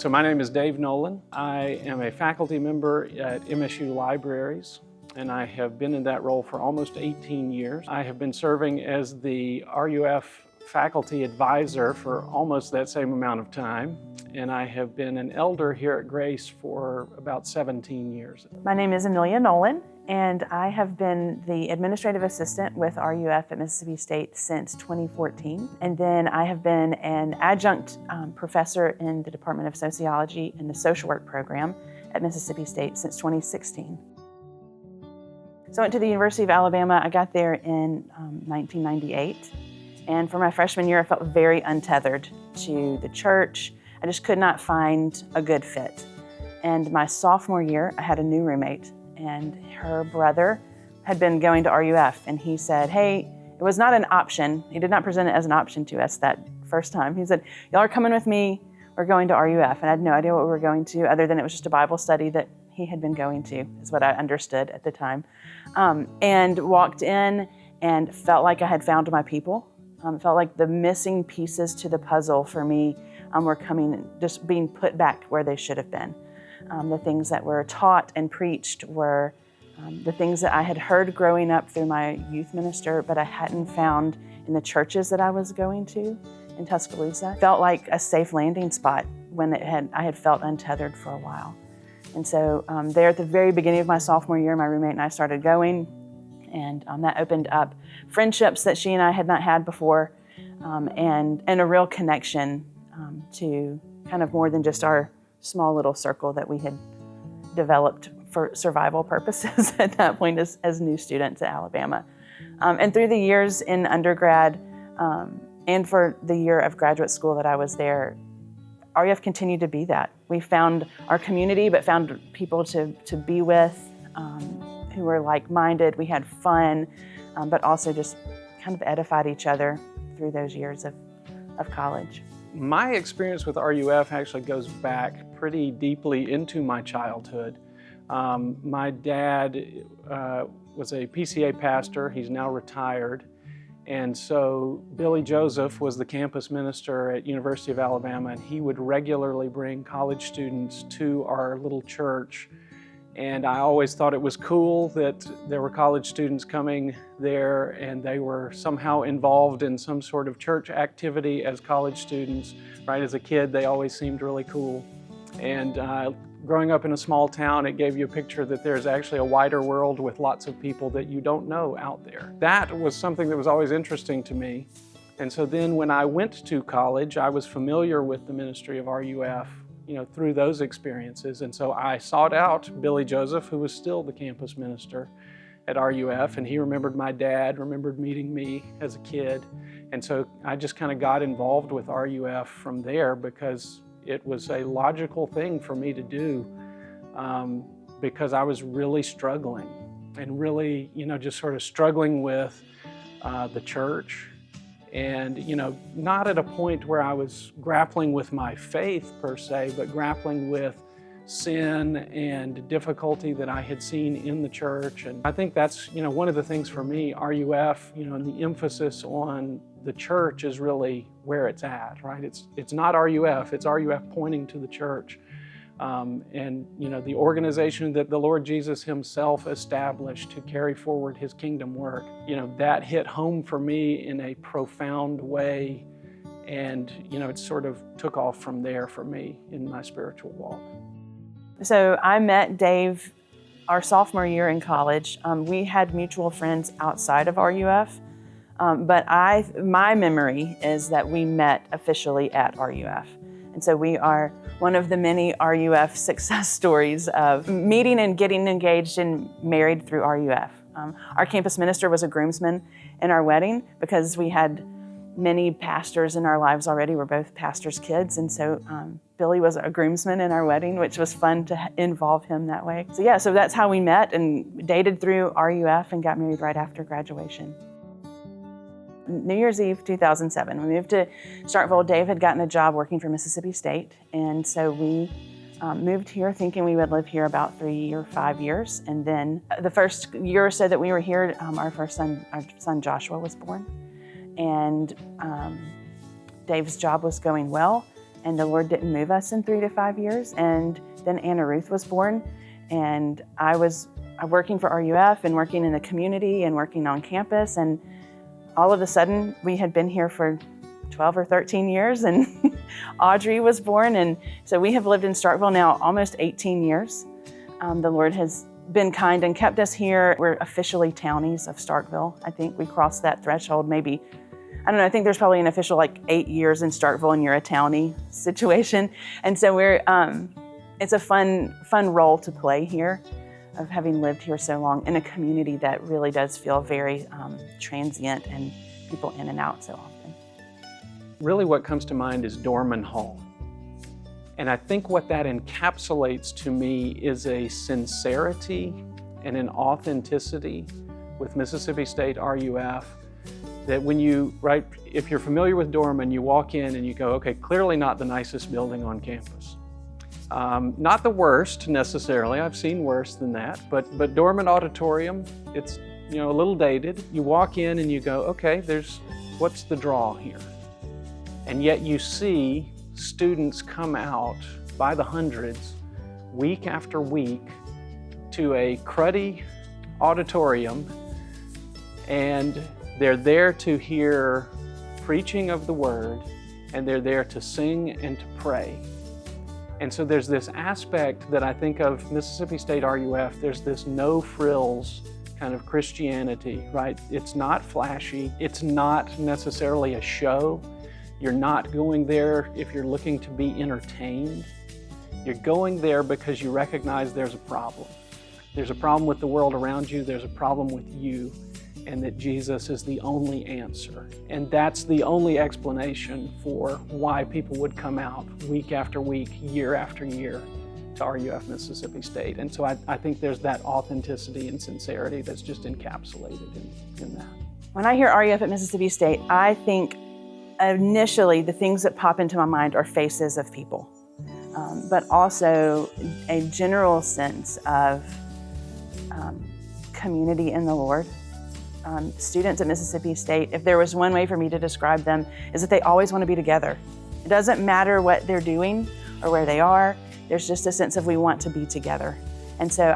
So my name is Dave Nolen. I am a faculty member at MSU Libraries, and I have been in that role for almost 18 years. I have been serving as the RUF faculty advisor for almost that same amount of time, and I have been an elder here at Grace for about 17 years. My name is Amelia Nolen, and I have been the administrative assistant with RUF at Mississippi State since 2014. And then I have been an adjunct professor in the Department of Sociology in the social work program at Mississippi State since 2016. So I went to the University of Alabama. I got there in 1998. And for my freshman year, I felt very untethered to the church. I just could not find a good fit. And my sophomore year, I had a new roommate, and her brother had been going to RUF, and he said, hey, it was not an option. He did not present it as an option to us that first time. He said, y'all are coming with me, we're going to RUF. And I had no idea what we were going to, other than it was just a Bible study that he had been going to, is what I understood at the time. And walked in and felt like I had found my people. Felt like the missing pieces to the puzzle for me were coming, just being put back where they should have been. The things that were taught and preached were the things that I had heard growing up through my youth minister, but I hadn't found in the churches that I was going to in Tuscaloosa. Felt like a safe landing spot when I had felt untethered for a while. And so there at the very beginning of my sophomore year, my roommate and I started going, and that opened up friendships that she and I had not had before, and a real connection to kind of more than just our small little circle that we had developed for survival purposes at that point as new students at Alabama. And through the years in undergrad and for the year of graduate school that I was there, RUF continued to be that. We found our community, but found people to be with who were like-minded. We had fun, but also just kind of edified each other through those years of college. My experience with RUF actually goes back pretty deeply into my childhood. My dad was a PCA pastor. He's now retired. And so Billy Joseph was the campus minister at University of Alabama, and he would regularly bring college students to our little church. And I always thought it was cool that there were college students coming there and they were somehow involved in some sort of church activity as college students. Right, as a kid, they always seemed really cool. And growing up in a small town, it gave you a picture that there's actually a wider world with lots of people that you don't know out there. That was something that was always interesting to me. And so then when I went to college, I was familiar with the ministry of RUF, through those experiences. And so I sought out Billy Joseph, who was still the campus minister at RUF, and he remembered my dad, remembered meeting me as a kid. And so I just kind of got involved with RUF from there because it was a logical thing for me to do because I was really struggling and really, just sort of struggling with the church. And, not at a point where I was grappling with my faith per se, but grappling with sin and difficulty that I had seen in the church. And I think that's, one of the things for me, RUF, and the emphasis on the church is really where it's at, right? It's not RUF, it's RUF pointing to the church. And the organization that the Lord Jesus himself established to carry forward his kingdom work, that hit home for me in a profound way. And, it sort of took off from there for me in my spiritual walk. So I met Dave our sophomore year in college. We had mutual friends outside of RUF, but my memory is that we met officially at RUF. And so we are one of the many RUF success stories of meeting and getting engaged and married through RUF. Our campus minister was a groomsman in our wedding because we had many pastors in our lives already. We're both pastors' kids, and so Billy was a groomsman in our wedding, which was fun to involve him that way. So that's how we met and dated through RUF and got married right after graduation. New Year's Eve 2007, we moved to Starkville. Dave had gotten a job working for Mississippi State, and so we moved here thinking we would live here about 3 or 5 years. And then the first year or so that we were here, our son Joshua was born. And Dave's job was going well, and the Lord didn't move us in 3 to 5 years. And then Anna Ruth was born, and I was working for RUF and working in the community and working on campus, and all of a sudden we had been here for 12 or 13 years, and Audrey was born, and so we have lived in Starkville now almost 18 years. The Lord has been kind and kept us here. We're officially townies of Starkville. I think we crossed that threshold maybe, I don't know, I think there's probably an official like 8 years in Starkville and you're a townie situation. And so it's a fun role to play here, of having lived here so long in a community that really does feel very transient and people in and out so often. Really what comes to mind is Dorman Hall. And I think what that encapsulates to me is a sincerity and an authenticity with Mississippi State RUF that when if you're familiar with Dorman, you walk in and you go, okay, clearly not the nicest building on campus. Not the worst necessarily, I've seen worse than that, but Dorman Auditorium, it's a little dated. You walk in and you go, okay, what's the draw here? And yet you see students come out by the hundreds, week after week, to a cruddy auditorium, and they're there to hear preaching of the Word, and they're there to sing and to pray. And so there's this aspect that I think of Mississippi State RUF, there's this no frills kind of Christianity, right? It's not flashy, it's not necessarily a show. You're not going there if you're looking to be entertained. You're going there because you recognize there's a problem. There's a problem with the world around you, there's a problem with you, and that Jesus is the only answer. And that's the only explanation for why people would come out week after week, year after year to RUF Mississippi State. And so I think there's that authenticity and sincerity that's just encapsulated in that. When I hear RUF at Mississippi State, I think initially the things that pop into my mind are faces of people, but also a general sense of community in the Lord. Students at Mississippi State, if there was one way for me to describe them, is that they always want to be together. It doesn't matter what they're doing or where they are, there's just a sense of we want to be together. And so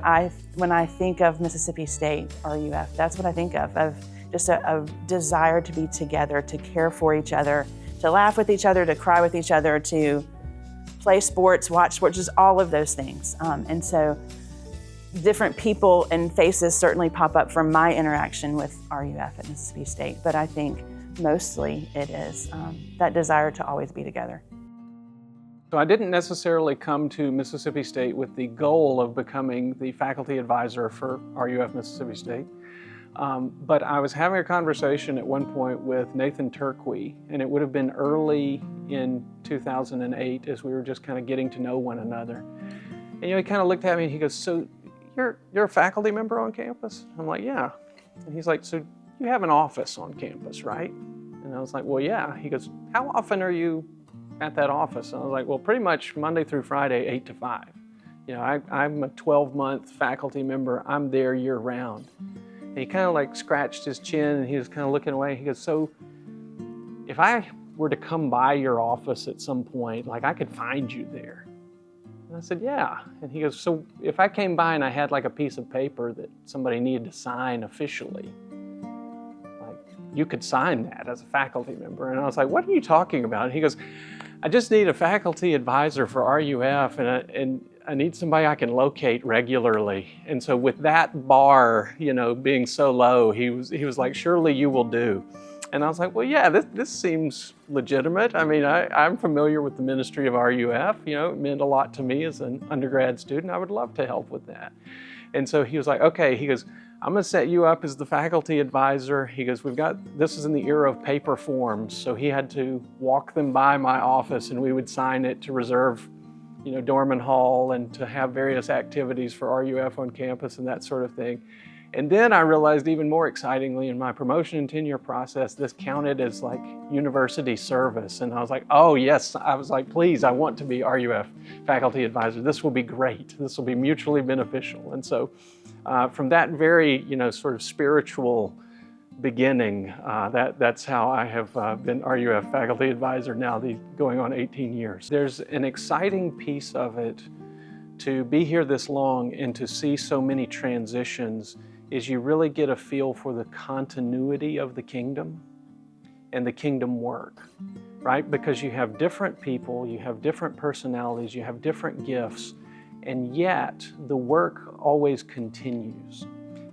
when I think of Mississippi State RUF, that's what I think of just a desire to be together, to care for each other, to laugh with each other, to cry with each other, to play sports, watch sports, just all of those things. And so different people and faces certainly pop up from my interaction with RUF at Mississippi State, but I think mostly it is that desire to always be together. So I didn't necessarily come to Mississippi State with the goal of becoming the faculty advisor for RUF Mississippi State. But I was having a conversation at one point with Nathan Turquie, and it would have been early in 2008 as we were just kind of getting to know one another. And he kind of looked at me and he goes, so you're a faculty member on campus? I'm like, yeah. And he's like, so you have an office on campus, right? And I was like, well, yeah. He goes, how often are you at that office? And I was like, well, pretty much Monday through Friday, 8 to 5. I'm a 12-month faculty member. I'm there year round. And he kind of scratched his chin and he was kind of looking away. He goes, so if I were to come by your office at some point, I could find you there. And I said, yeah. And he goes, so if I came by and I had a piece of paper that somebody needed to sign officially, you could sign that as a faculty member. And I was like, what are you talking about? And he goes, I just need a faculty advisor for RUF and I need somebody I can locate regularly. And so with that bar, being so low, he was like, surely you will do. And I was like, well, yeah, this seems legitimate. I mean, I'm familiar with the ministry of RUF. It meant a lot to me as an undergrad student. I would love to help with that. And so he was like, okay, he goes, I'm gonna set you up as the faculty advisor. He goes, this is in the era of paper forms. So he had to walk them by my office and we would sign it to reserve, Dorman Hall and to have various activities for RUF on campus and that sort of thing. And then I realized even more excitingly in my promotion and tenure process, this counted as university service. And I was like, oh yes, I was like, please, I want to be RUF faculty advisor. This will be great. This will be mutually beneficial. And so from that very, sort of spiritual beginning. That's how I have been RUF faculty advisor now, going on 18 years. There's an exciting piece of it to be here this long and to see so many transitions is you really get a feel for the continuity of the kingdom and the kingdom work, right? Because you have different people, you have different personalities, you have different gifts, and yet the work always continues.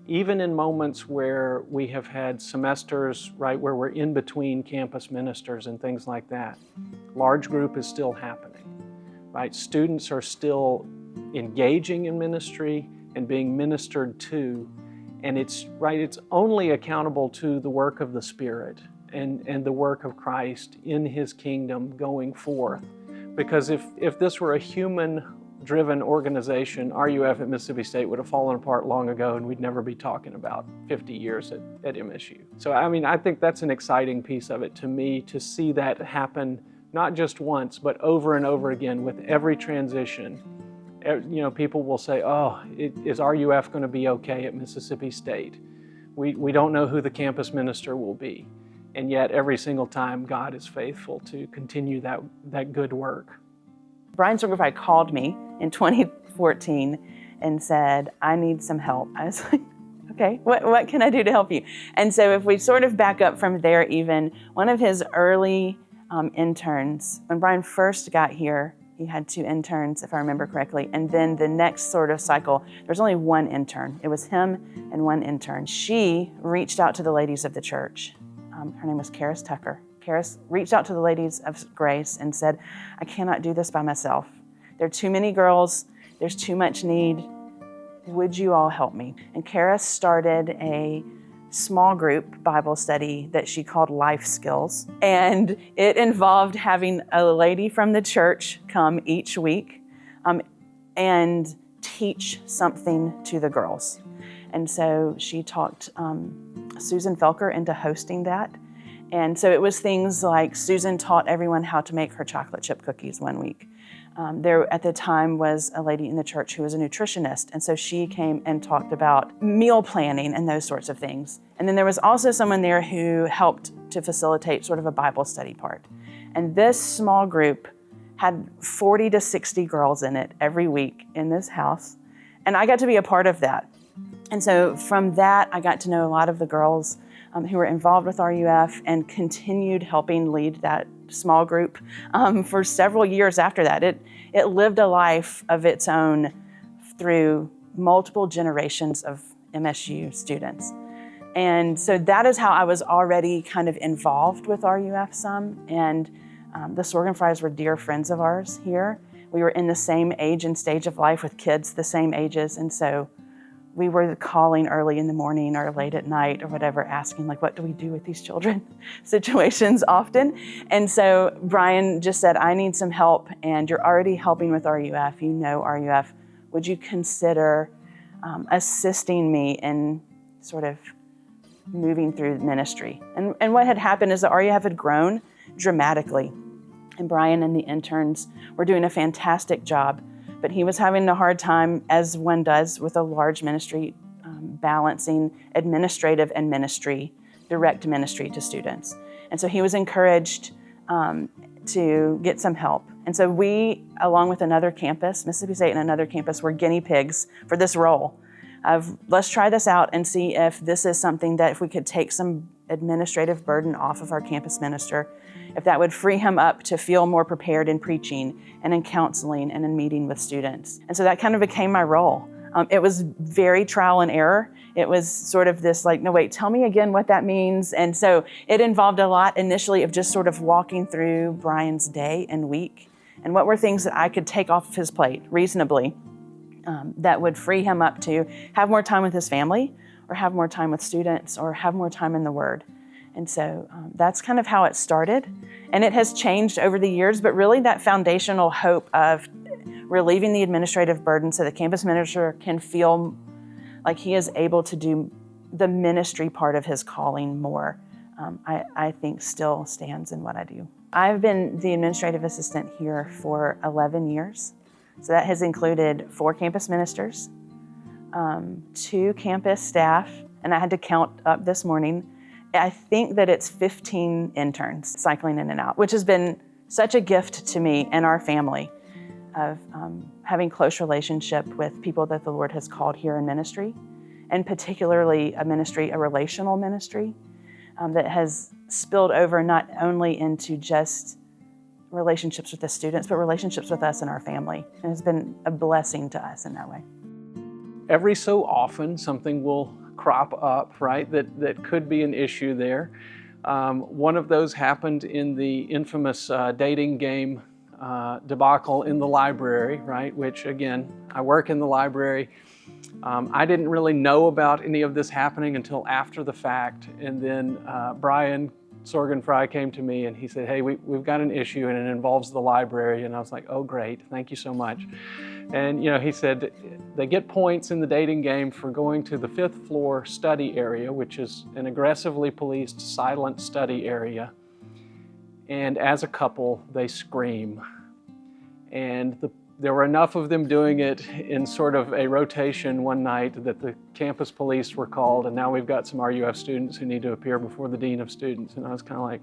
Even in moments where we have had semesters, right, where we're in between campus ministers and things like that, large group is still happening, right? Students are still engaging in ministry and being ministered to, and it's only accountable to the work of the Spirit and the work of Christ in His kingdom going forth. Because if this were a human-driven organization, RUF at Mississippi State would have fallen apart long ago and we'd never be talking about 50 years at MSU. So I think that's an exciting piece of it to me, to see that happen not just once, but over and over again with every transition. People will say, oh, is RUF going to be okay at Mississippi State? We don't know who the campus minister will be. And yet every single time God is faithful to continue that good work. Brian Sorgenfrey called me in 2014 and said, I need some help. I was like, okay, what can I do to help you? And so if we sort of back up from there, even one of his early interns, when Brian first got here, he had 2 interns, if I remember correctly. And then the next sort of cycle, there's only 1 intern. It was him and 1 intern. She reached out to the ladies of the church. Her name was Karis Tucker. Karis reached out to the ladies of Grace and said, I cannot do this by myself. There are too many girls. There's too much need. Would you all help me? And Karis started a small group Bible study that she called Life Skills. And it involved having a lady from the church come each week and teach something to the girls. And so she talked Susan Felker into hosting that. And so it was things like Susan taught everyone how to make her chocolate chip cookies one week. There at the time was a lady in the church who was a nutritionist, and so she came and talked about meal planning and those sorts of things. And then there was also someone there who helped to facilitate sort of a Bible study part. And this small group had 40 to 60 girls in it every week in this house, and I got to be a part of that. And so from that, I got to know a lot of the girls who were involved with RUF and continued helping lead that small group for several years after that. It lived a life of its own through multiple generations of MSU students. And so that is how I was already kind of involved with RUF some. And the Sorgenfries were dear friends of ours here. We were in the same age and stage of life with kids the same ages. And so we were calling early in the morning or late at night or whatever, asking like, what do we do with these children situations often. And so Brian just said, I need some help, and you're already helping with RUF, you know RUF. Would you consider assisting me in sort of moving through ministry? And what had happened is that RUF had grown dramatically, and Brian and the interns were doing a fantastic job. But he was having a hard time, as one does with a large ministry, balancing administrative and ministry, direct ministry to students. And so he was encouraged to get some help. And so we, along with another campus, Mississippi State and another campus, were guinea pigs for this role of let's try this out and see if this is something that if we could take some administrative burden off of our campus minister, if that would free him up to feel more prepared in preaching and in counseling and in meeting with students. And so that kind of became my role. It was very trial and error. It was sort of this like, no, wait, tell me again what that means. And so it involved a lot initially of just sort of walking through Brian's day and week and what were things that I could take off of his plate reasonably that would free him up to have more time with his family or have more time with students or have more time in the Word. And so that's kind of how it started. And it has changed over the years, but really that foundational hope of relieving the administrative burden so the campus minister can feel like he is able to do the ministry part of his calling more, I think still stands in what I do. I've been the administrative assistant here for 11 years. So that has included 4 campus ministers, 2 campus staff, and I had to count up this morning, I think that it's 15 interns cycling in and out, which has been such a gift to me and our family of having close relationship with people that the Lord has called here in ministry, and particularly a relational ministry that has spilled over not only into just relationships with the students, but relationships with us and our family. And it's been a blessing to us in that way. Every so often, something will crop up, right, that could be an issue there. One of those happened in the infamous dating game debacle in the library, right, which again, I work in the library. I didn't really know about any of this happening until after the fact, and then Brian Sorgenfrey came to me and he said, hey, we've got an issue and it involves the library. And I was like, oh great, thank you so much. And he said they get points in the dating game for going to the 5th floor study area, which is an aggressively policed silent study area. And as a couple, they scream. And there were enough of them doing it in sort of a rotation one night that the campus police were called, and now we've got some RUF students who need to appear before the dean of students. And I was kind of like,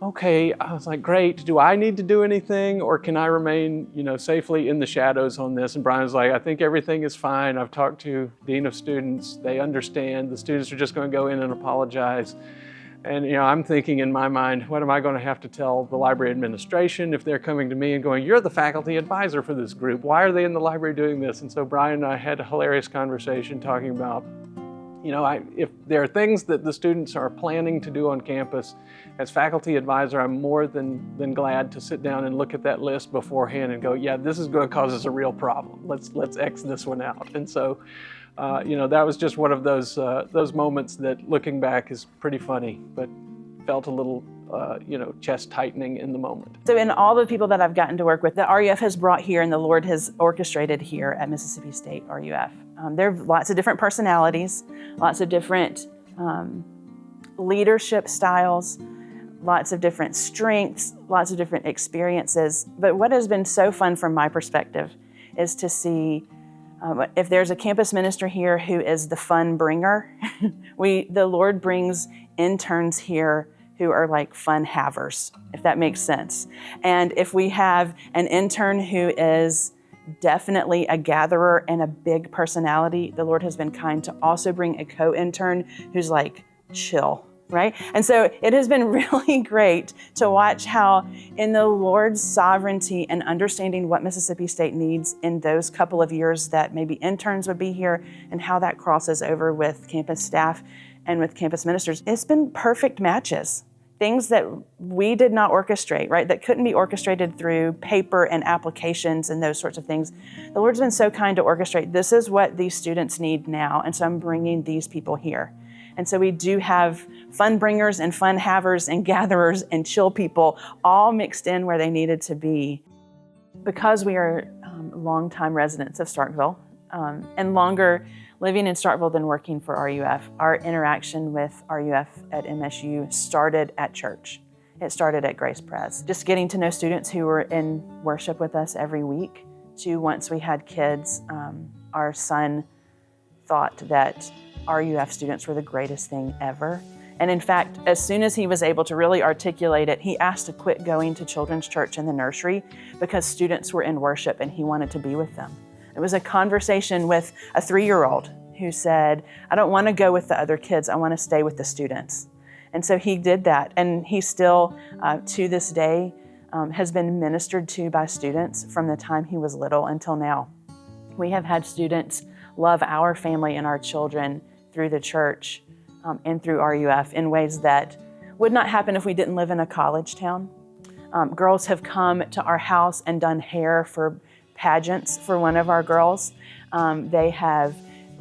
okay, I was like, great, do I need to do anything, or can I remain, safely in the shadows on this? And Brian was like, I think everything is fine. I've talked to dean of students, they understand. The students are just going to go in and apologize. And I'm thinking in my mind, what am I going to have to tell the library administration if they're coming to me and going, you're the faculty advisor for this group. Why are they in the library doing this? And so Brian and I had a hilarious conversation talking about, if there are things that the students are planning to do on campus, as faculty advisor, I'm more than glad to sit down and look at that list beforehand and go, yeah, this is going to cause us a real problem. Let's X this one out. And so, that was just one of those moments that, looking back, is pretty funny, but felt a little, chest tightening in the moment. So in all the people that I've gotten to work with, that RUF has brought here and the Lord has orchestrated here at Mississippi State RUF, there are lots of different personalities, lots of different leadership styles, lots of different strengths, lots of different experiences. But what has been so fun from my perspective is to see if there's a campus minister here who is the fun bringer, the Lord brings interns here who are like fun havers, if that makes sense. And if we have an intern who is definitely a gatherer and a big personality, the Lord has been kind to also bring a co-intern who's like chill, right? And so it has been really great to watch how in the Lord's sovereignty and understanding what Mississippi State needs in those couple of years that maybe interns would be here, and how that crosses over with campus staff and with campus ministers. It's been perfect matches. Things that we did not orchestrate, right? That couldn't be orchestrated through paper and applications and those sorts of things. The Lord's been so kind to orchestrate, this is what these students need now, and so I'm bringing these people here. And so we do have fun bringers and fun havers and gatherers and chill people all mixed in where they needed to be. Because we are longtime residents of Starkville and longer living in Starkville than working for RUF, our interaction with RUF at MSU started at church. It started at Grace Pres. Just getting to know students who were in worship with us every week, to once we had kids, our son thought that RUF students were the greatest thing ever. And in fact, as soon as he was able to really articulate it, he asked to quit going to children's church in the nursery because students were in worship and he wanted to be with them. It was a conversation with a 3-year-old who said, I don't want to go with the other kids, I want to stay with the students. And so he did that, and he still, to this day, has been ministered to by students from the time he was little until now. We have had students love our family and our children through the church and through RUF in ways that would not happen if we didn't live in a college town. Girls have come to our house and done hair for pageants for one of our girls. They have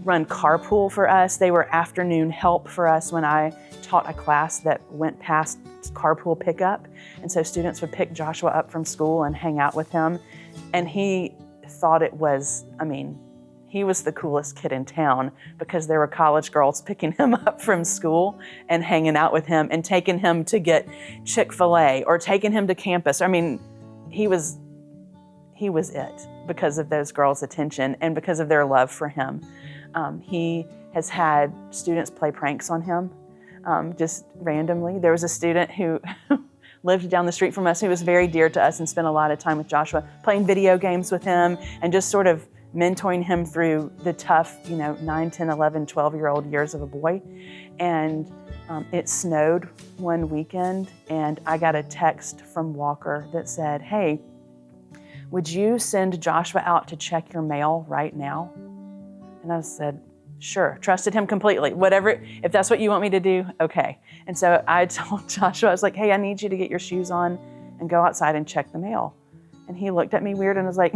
run carpool for us. They were afternoon help for us when I taught a class that went past carpool pickup. And so students would pick Joshua up from school and hang out with him. And he thought it was, he was the coolest kid in town because there were college girls picking him up from school and hanging out with him and taking him to get Chick-fil-A or taking him to campus. He was it because of those girls' attention and because of their love for him. He has had students play pranks on him. just randomly. There was a student who lived down the street from us who was very dear to us and spent a lot of time with Joshua, playing video games with him and just sort of mentoring him through the tough, 9, 10, 11, 12-year-old years of a boy. And it snowed one weekend, and I got a text from Walker that said, "Hey, would you send Joshua out to check your mail right now?" And I said, "Sure." Trusted him completely. Whatever, if that's what you want me to do, okay. And so I told Joshua, I was like, "Hey, I need you to get your shoes on and go outside and check the mail." And he looked at me weird and was like,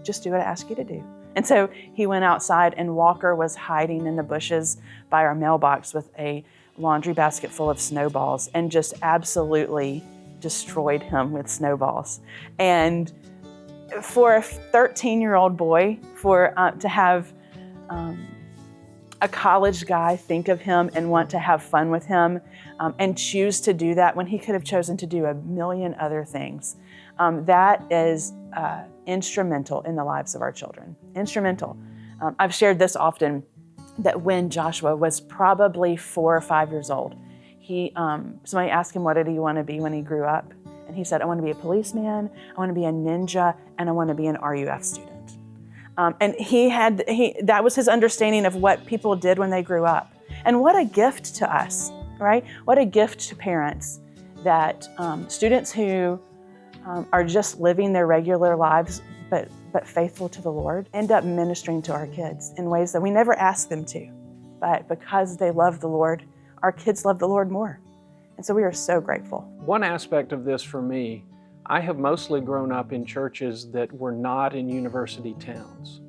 "Just do what I ask you to do." And so he went outside, and Walker was hiding in the bushes by our mailbox with a laundry basket full of snowballs and just absolutely destroyed him with snowballs. And for a 13-year-old boy, to have a college guy think of him and want to have fun with him and choose to do that when he could have chosen to do a million other things, that is instrumental in the lives of our children. Instrumental. I've shared this often, that when Joshua was probably 4 or 5 years old, somebody asked him, what did he want to be when he grew up? And he said, "I want to be a policeman, I want to be a ninja, and I want to be an RUF student." And that was his understanding of what people did when they grew up. And what a gift to us, right? What a gift to parents that students who are just living their regular lives, but faithful to the Lord, end up ministering to our kids in ways that we never asked them to. But because they love the Lord, our kids love the Lord more. And so we are so grateful. One aspect of this for me, I have mostly grown up in churches that were not in university towns.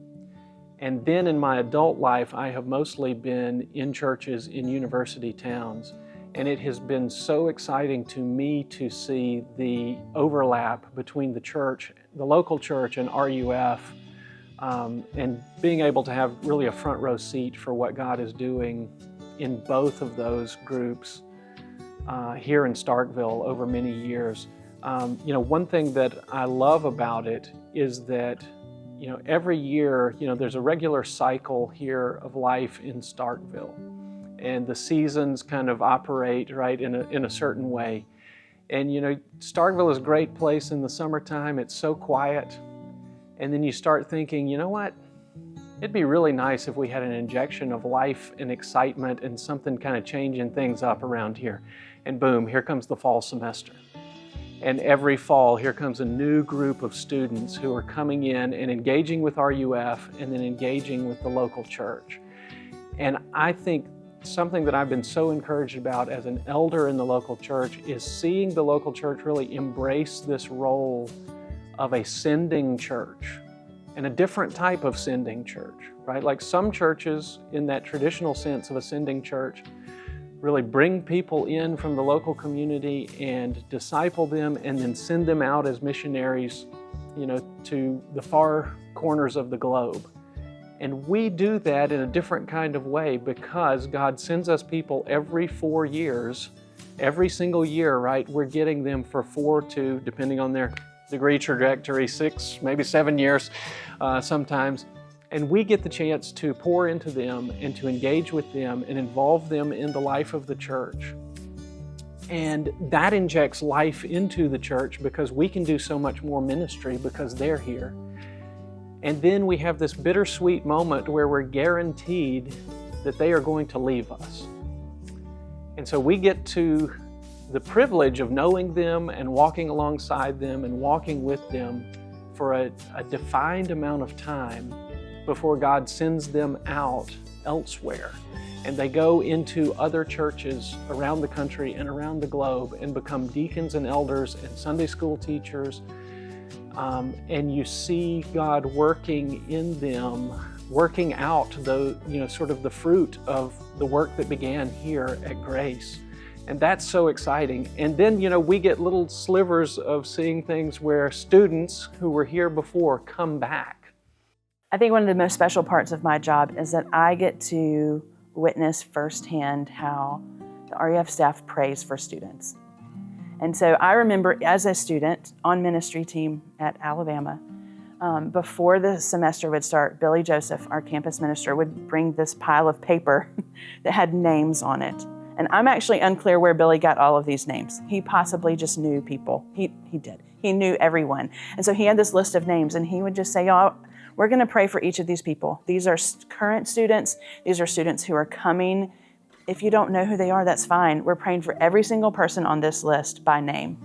And then in my adult life, I have mostly been in churches in university towns. And it has been so exciting to me to see the overlap between the church, the local church, and RUF, and being able to have really a front row seat for what God is doing in both of those groups here in Starkville over many years. One thing that I love about it is that every year, there's a regular cycle here of life in Starkville. And the seasons kind of operate, right, in a certain way. And Starkville is a great place in the summertime. It's so quiet. And then you start thinking, you know what? It'd be really nice if we had an injection of life and excitement and something kind of changing things up around here. And boom, here comes the fall semester. And every fall, here comes a new group of students who are coming in and engaging with RUF and then engaging with the local church. And I think something that I've been so encouraged about as an elder in the local church is seeing the local church really embrace this role of a sending church, and a different type of sending church, right? Like some churches, in that traditional sense of a sending church, really bring people in from the local community and disciple them and then send them out as missionaries, to the far corners of the globe. And we do that in a different kind of way because God sends us people every 4 years. Every single year, right, we're getting them for 4 to, depending on their degree trajectory, 6, maybe 7 years sometimes. And we get the chance to pour into them and to engage with them and involve them in the life of the church. And that injects life into the church because we can do so much more ministry because they're here. And then we have this bittersweet moment where we're guaranteed that they are going to leave us. And so we get to the privilege of knowing them and walking alongside them and walking with them for a defined amount of time before God sends them out elsewhere. And they go into other churches around the country and around the globe and become deacons and elders and Sunday school teachers. And you see God working in them, working out sort of the fruit of the work that began here at Grace. And that's so exciting. And then, we get little slivers of seeing things where students who were here before come back. I think one of the most special parts of my job is that I get to witness firsthand how the RUF staff prays for students. And so I remember as a student on ministry team at Alabama, before the semester would start, Billy Joseph, our campus minister, would bring this pile of paper that had names on it. And I'm actually unclear where Billy got all of these names. He possibly just knew people. He did. He knew everyone. And so he had this list of names, and he would just say, y'all, we're going to pray for each of these people. These are current students. These are students who are coming. If you don't know who they are, that's fine. We're praying for every single person on this list by name.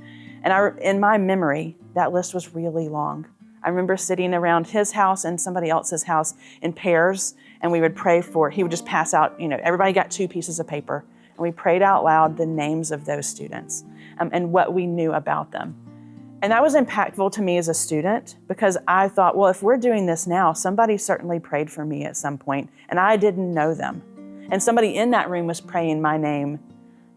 And in my memory, that list was really long. I remember sitting around his house and somebody else's house in pairs, and we would pray he would just pass out, everybody got 2 pieces of paper, and we prayed out loud the names of those students and what we knew about them. And that was impactful to me as a student, because I thought, well, if we're doing this now, somebody certainly prayed for me at some point, and I didn't know them. And somebody in that room was praying my name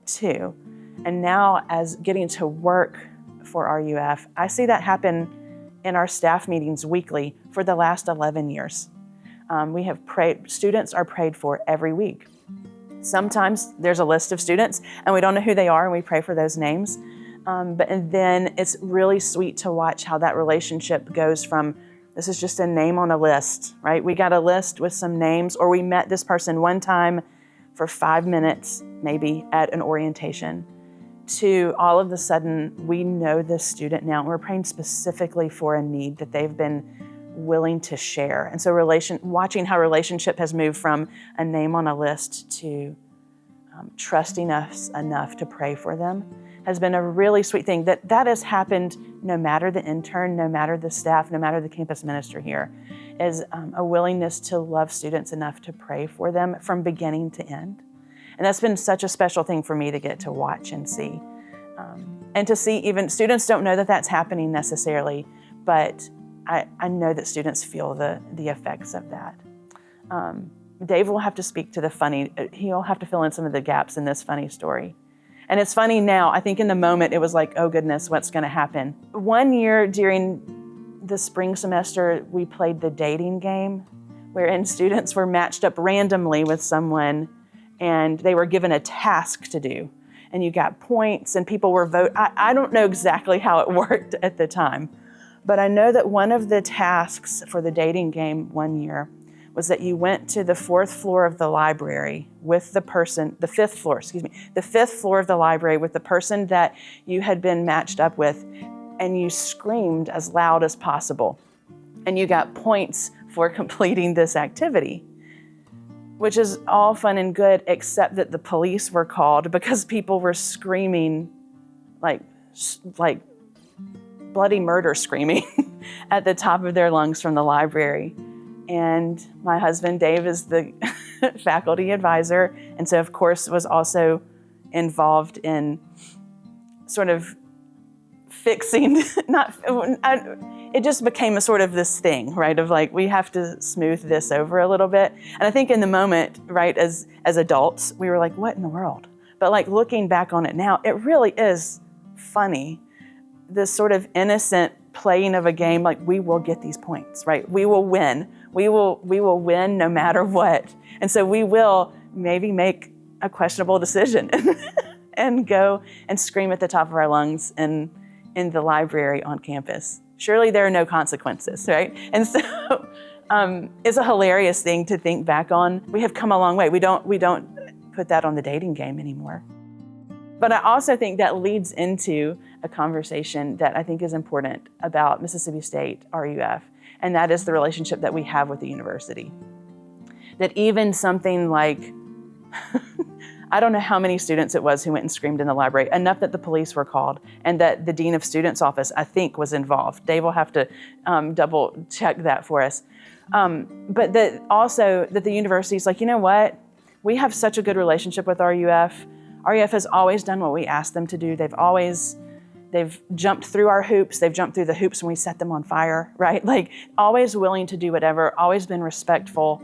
too. And now, as getting to work for RUF, I see that happen in our staff meetings weekly for the last 11 years. We have prayed, students are prayed for every week. Sometimes there's a list of students and we don't know who they are, and we pray for those names. And then it's really sweet to watch how that relationship goes from, this is just a name on a list, right? We got a list with some names, or we met this person one time for 5 minutes, maybe at an orientation, to all of a sudden, we know this student now, and we're praying specifically for a need that they've been willing to share. And so watching how relationship has moved from a name on a list to trusting us enough to pray for them has been a really sweet thing. That has happened no matter the intern, no matter the staff, no matter the campus minister here, is a willingness to love students enough to pray for them from beginning to end. And that's been such a special thing for me to get to watch and see. And to see even students don't know that that's happening necessarily, but I know that students feel the effects of that. Dave will have to speak to he'll have to fill in some of the gaps in this funny story. And it's funny now. I think in the moment it was like, oh goodness, what's going to happen? One year during the spring semester, we played the dating game, wherein students were matched up randomly with someone, and they were given a task to do. And you got points, and people were I don't know exactly how it worked at the time, but I know that one of the tasks for the dating game one year was that you went to the 4th floor of the library with the fifth floor of the library with the person that you had been matched up with, and you screamed as loud as possible. And you got points for completing this activity, which is all fun and good, except that the police were called because people were screaming like bloody murder screaming at the top of their lungs from the library. And my husband, Dave, is the faculty advisor, and so of course was also involved in sort of fixing, it just became a sort of this thing, right, of like, we have to smooth this over a little bit. And I think in the moment, right, as adults, we were like, what in the world? But like looking back on it now, it really is funny, this sort of innocent playing of a game, like we will get these points, right? We will win. We will win no matter what. And so we will maybe make a questionable decision and go and scream at the top of our lungs in the library on campus. Surely there are no consequences, right? And so it's a hilarious thing to think back on. We have come a long way. We don't put that on the dating game anymore. But I also think that leads into a conversation that I think is important about Mississippi State RUF, and that is the relationship that we have with the university. That even something like, I don't know how many students it was who went and screamed in the library, enough that the police were called, and that the Dean of Students office, I think, was involved. Dave will have to double check that for us. But that also that the university's like, you know what? We have such a good relationship with RUF. RUF has always done what we asked them to do. They've jumped through our hoops. They've jumped through the hoops when we set them on fire, right? Like always willing to do whatever, always been respectful.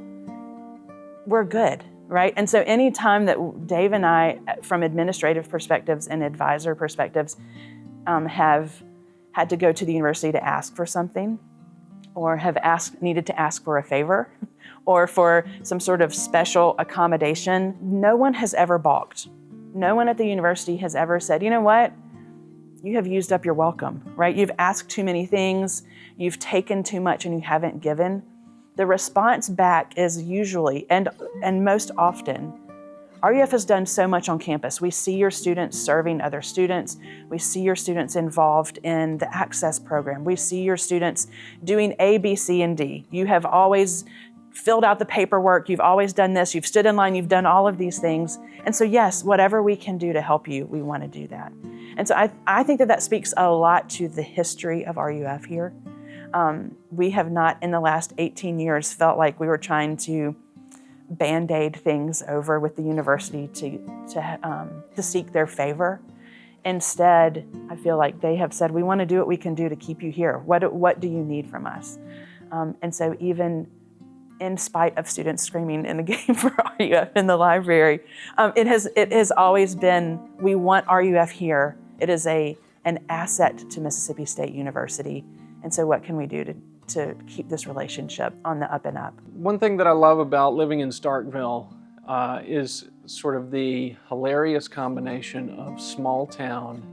We're good, right? And so any time that Dave and I, from administrative perspectives and advisor perspectives, have had to go to the university to ask for something, or have needed to ask for a favor, or for some sort of special accommodation, no one has ever balked. No one at the university has ever said, you know what? You have used up your welcome, right? You've asked too many things, you've taken too much, and you haven't given. The response back is usually, and most often, RUF has done so much on campus. We see your students serving other students. We see your students involved in the Access program. We see your students doing A, B, C, and D. You have always filled out the paperwork. You've always done this. You've stood in line. You've done all of these things. And so yes, whatever we can do to help you, we want to do that. And so I think that speaks a lot to the history of RUF here. We have not, in the last 18 years, felt like we were trying to Band-Aid things over with the university to seek their favor. Instead, I feel like they have said, we want to do what we can do to keep you here. What do you need from us? And so even in spite of students screaming in the game for RUF in the library, it has always been, we want RUF here. It is an asset to Mississippi State University. And so what can we do to keep this relationship on the up and up? One thing that I love about living in Starkville is sort of the hilarious combination of small town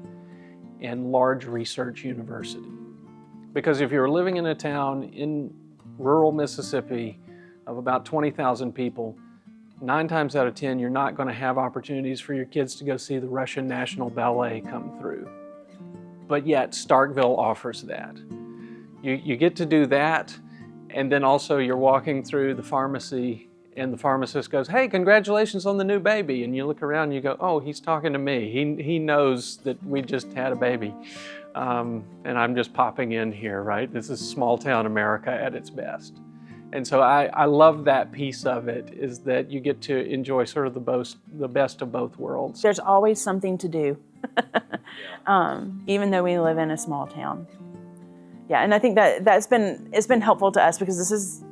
and large research university. Because if you're living in a town in rural Mississippi of about 20,000 people, 9 times out of 10, you're not going to have opportunities for your kids to go see the Russian National Ballet come through. But yet, Starkville offers that. You get to do that, and then also you're walking through the pharmacy and the pharmacist goes, hey, congratulations on the new baby. And you look around and you go, oh, he's talking to me. He knows that we just had a baby. And I'm just popping in here, right? This is small town America at its best. And so I love that piece of it, is that you get to enjoy sort of the best of both worlds. There's always something to do, even though we live in a small town. Yeah, and I think it's been helpful to us because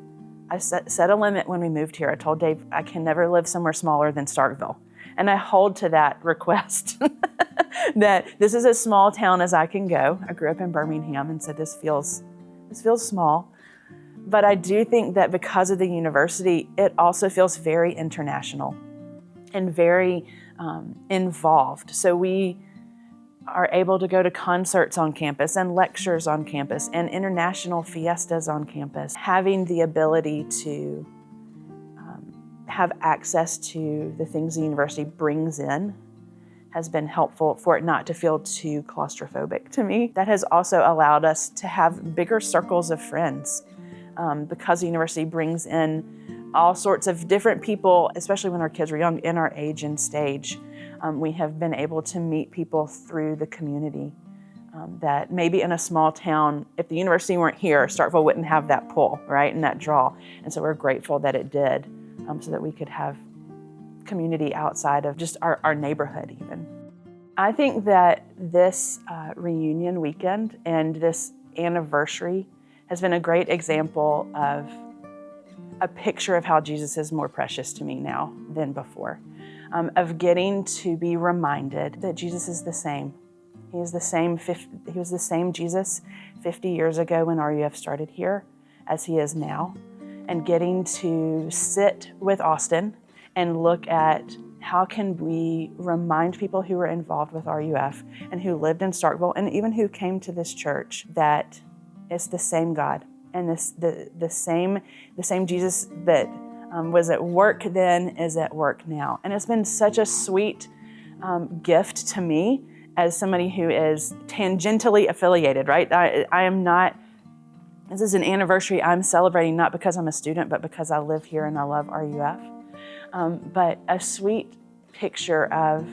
I set a limit when we moved here. I told Dave I can never live somewhere smaller than Starkville. And I hold to that request that this is as small town as I can go. I grew up in Birmingham and said this feels small. But I do think that because of the university, it also feels very international and very involved. So we are able to go to concerts on campus and lectures on campus and international fiestas on campus. Having the ability to have access to the things the university brings in has been helpful for it not to feel too claustrophobic to me. That has also allowed us to have bigger circles of friends. Because the university brings in all sorts of different people, especially when our kids were young, in our age and stage. We have been able to meet people through the community that maybe in a small town, if the university weren't here, Starkville wouldn't have that pull, right, and that draw. And so we're grateful that it did, so that we could have community outside of just our neighborhood even. I think that this reunion weekend and this anniversary has been a great example of a picture of how Jesus is more precious to me now than before, of getting to be reminded that Jesus is the same. He was the same Jesus 50 years ago when RUF started here as he is now, and getting to sit with Austin and look at how can we remind people who were involved with RUF and who lived in Starkville and even who came to this church that it's the same God and the same Jesus that was at work then is at work now. And it's been such a sweet gift to me as somebody who is tangentially affiliated, right? I am not, this is an anniversary I'm celebrating not because I'm a student, but because I live here and I love RUF. But a sweet picture of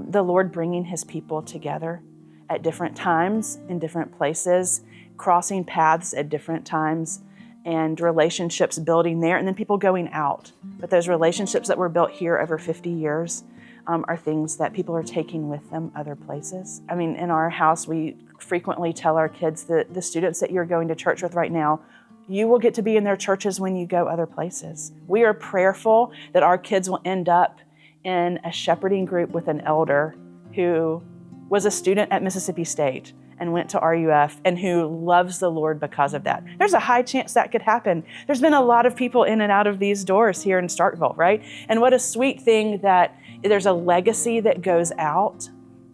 the Lord bringing his people together at different times in different places, crossing paths at different times, and relationships building there, and then people going out. But those relationships that were built here over 50 years are things that people are taking with them other places. I mean, in our house, we frequently tell our kids that the students that you're going to church with right now, you will get to be in their churches when you go other places. We are prayerful that our kids will end up in a shepherding group with an elder who was a student at Mississippi State and went to RUF and who loves the Lord because of that. There's a high chance that could happen. There's been a lot of people in and out of these doors here in Starkville, right? And what a sweet thing that there's a legacy that goes out,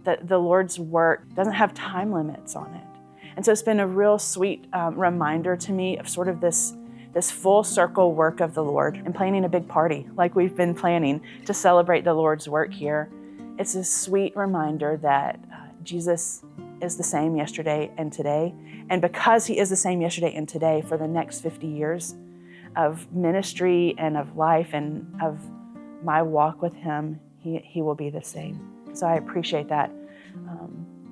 that the Lord's work doesn't have time limits on it. And so it's been a real sweet reminder to me of sort of this this full circle work of the Lord and planning a big party like we've been planning to celebrate the Lord's work here. It's a sweet reminder that Jesus is the same yesterday and today. And because he is the same yesterday and today for the next 50 years of ministry and of life and of my walk with him, he will be the same. So I appreciate that,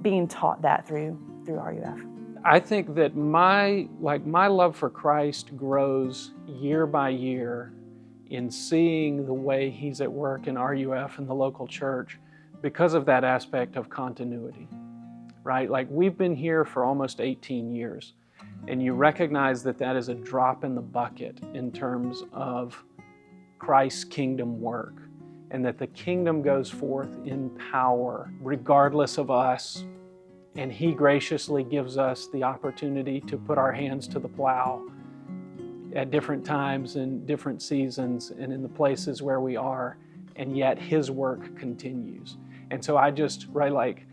being taught that through RUF. I think that my love for Christ grows year by year in seeing the way he's at work in RUF and the local church because of that aspect of continuity, right? Like, we've been here for almost 18 years, and you recognize that that is a drop in the bucket in terms of Christ's kingdom work, and that the kingdom goes forth in power regardless of us. And he graciously gives us the opportunity to put our hands to the plow at different times and different seasons and in the places where we are, and yet his work continues. And so I just, right, like,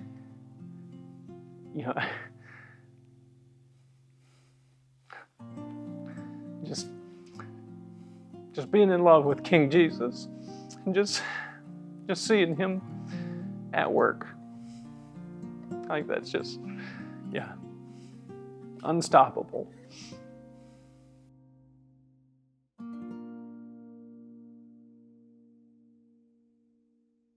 you know, just being in love with King Jesus and just seeing him at work. Like, that's just, yeah, unstoppable.